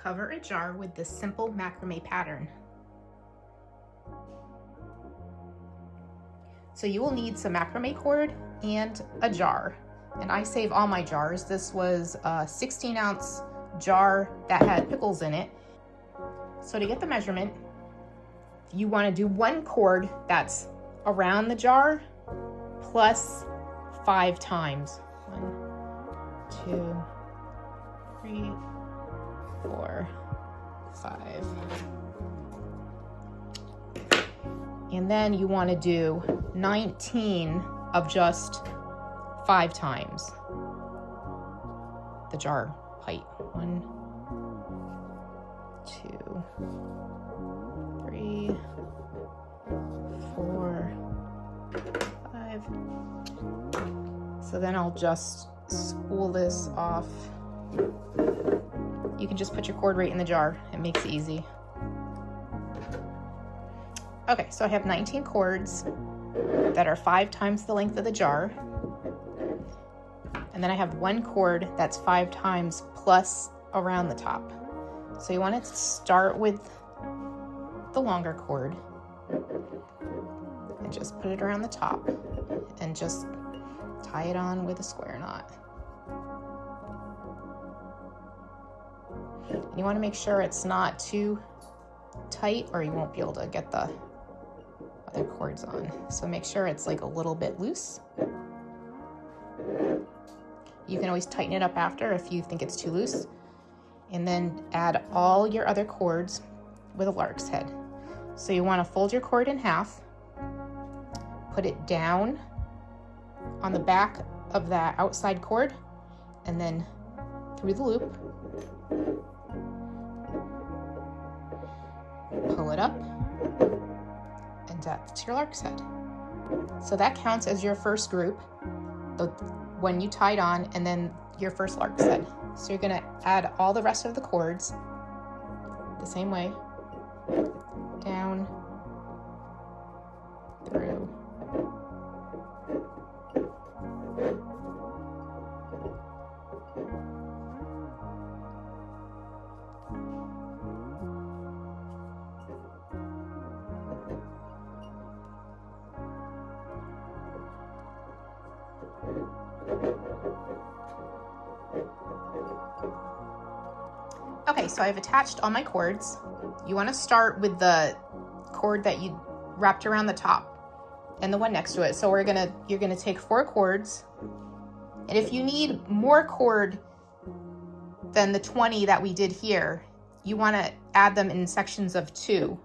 cover a jar with this simple macrame pattern. So you will need some macrame cord and a jar. And I save all my jars. This was a 16-ounce jar that had pickles in it. So to get the measurement, you want to do one cord that's around the jar plus 5 times. 1, 2, 3, 4, 5. And then you want to do 19 of just 5 times the jar height. 1, 2, 3, 4, 5. So then I'll just spool this off. You can just put your cord right in the jar. It makes it easy. Okay, so I have 19 cords that are 5 times the length of the jar. And then I have one cord that's 5 times plus around the top. So you want to start with the longer cord and just put it around the top and just tie it on with a square knot. And you want to make sure it's not too tight or you won't be able to get the other cords on. So make sure it's like a little bit loose. You can always tighten it up after if you think it's too loose. And then add all your other cords with a lark's head. So you want to fold your cord in half, put it down on the back of that outside cord, and then through the loop, pull it up, and that's your lark's head. So that counts as your first group, the one you tied on, and then your first lark's head. So you're going to add all the rest of the cords the same way, down, through, Okay, so I've attached all my cords. You want to start with the cord that you wrapped around the top and the one next to it. So you're gonna take 4 cords, and if you need more cord than the 20 that we did here, you want to add them in sections of 2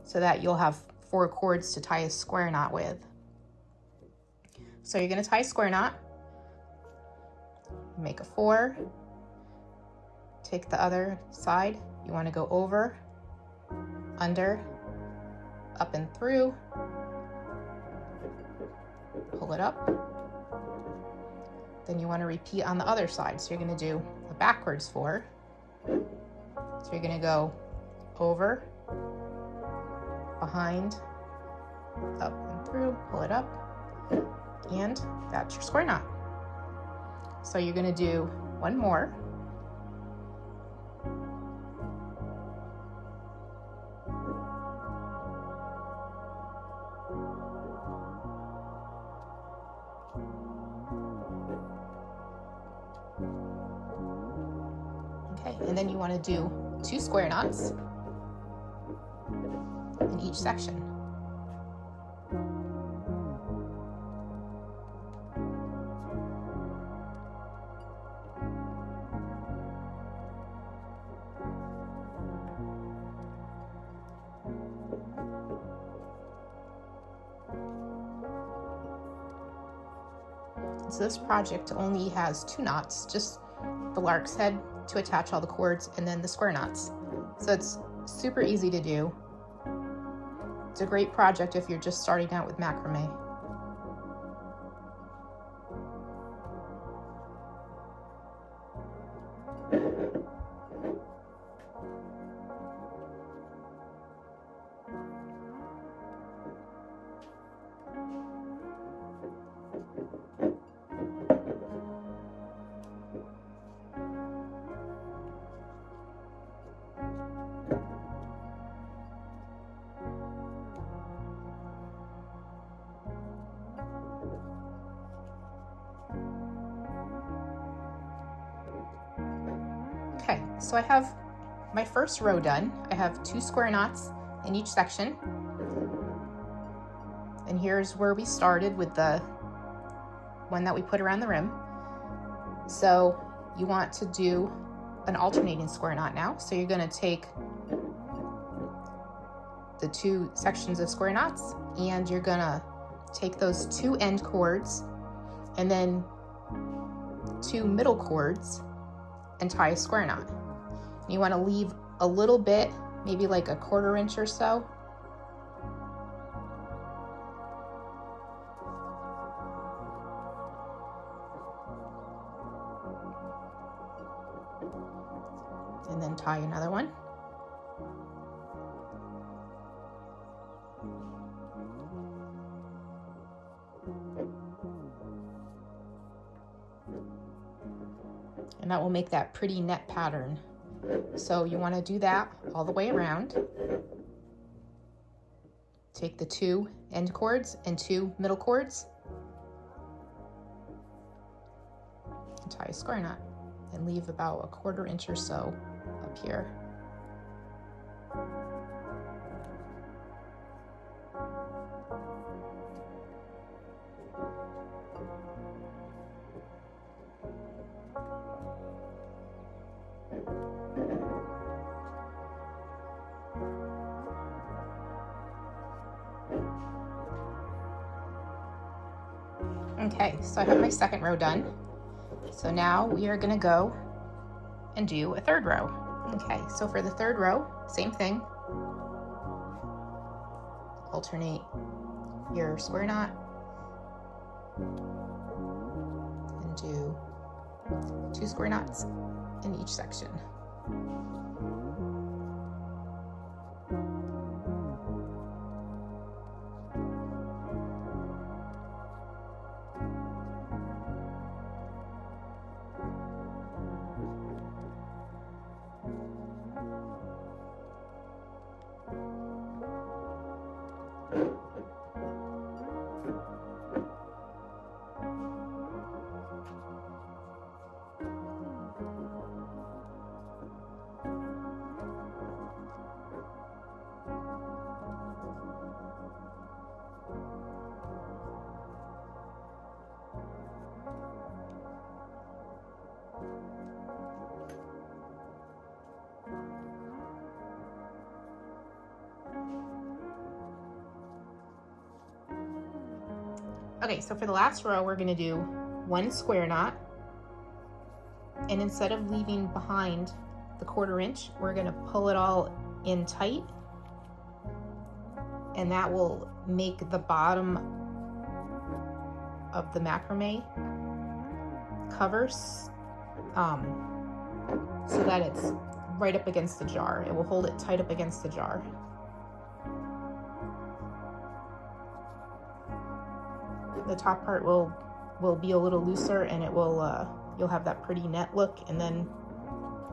so that you'll have 4 cords to tie a square knot with. So you're going to tie a square knot, make a 4, take the other side, you want to go over, under, up and through, pull it up. Then you want to repeat on the other side. So you're going to do a backwards 4. So you're going to go over, behind, up and through, pull it up, and that's your square knot. So you're going to do one more. Okay, and then you want to do 2 square knots in each section. So this project only has 2 knots, just the lark's head to attach all the cords and then the square knots. So it's super easy to do. It's a great project if you're just starting out with macrame. so I have my first row done. I have 2 square knots in each section. And here's where we started with the one that we put around the rim. So you want to do an alternating square knot now. So you're going to take the 2 sections of square knots, and you're going to take those 2 end cords and then 2 middle cords and tie a square knot. And you want to leave a little bit, maybe like a 1/4 inch or so. And then tie another one. And that will make that pretty net pattern. So you want to do that all the way around. Take the 2 end cords and 2 middle cords and tie a square knot, and leave about a 1/4 inch or so up here. Okay, so I have my second row done. So now we are gonna go and do a third row. Okay, so for the third row, same thing. Alternate your square knot and do 2 square knots in each section. Okay, so for the last row, we're gonna do 1 square knot, and instead of leaving behind the 1/4 inch, we're gonna pull it all in tight, and that will make the bottom of the macrame covers so that it's right up against the jar. It will hold it tight up against the jar. The top part will be a little looser, and it will you'll have that pretty net look, and then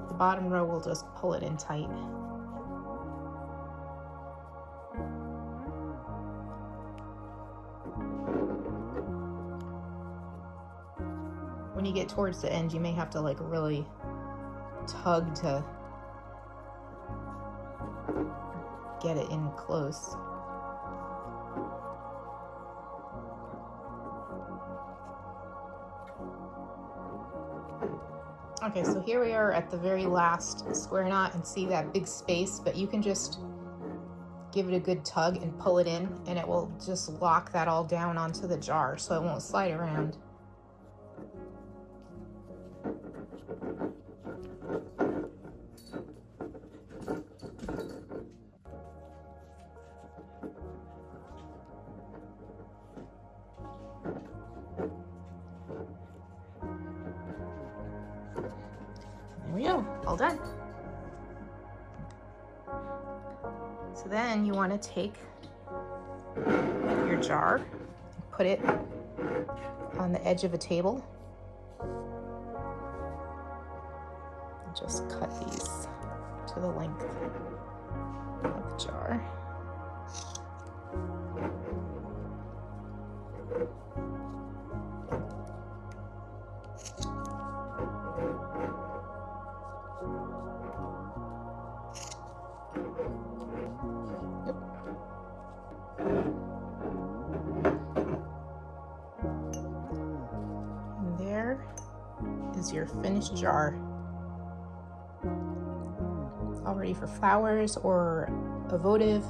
the bottom row will just pull it in tight. When you get towards the end, you may have to like really tug to get it in close. Okay, so here we are at the very last square knot, and see that big space, but you can just give it a good tug and pull it in, and it will just lock that all down onto the jar so it won't slide around. There we go, all done. So then you want to take your jar and put it on the edge of a table. And just cut these to the length of the jar. there is your finished jar. All ready for flowers or a votive.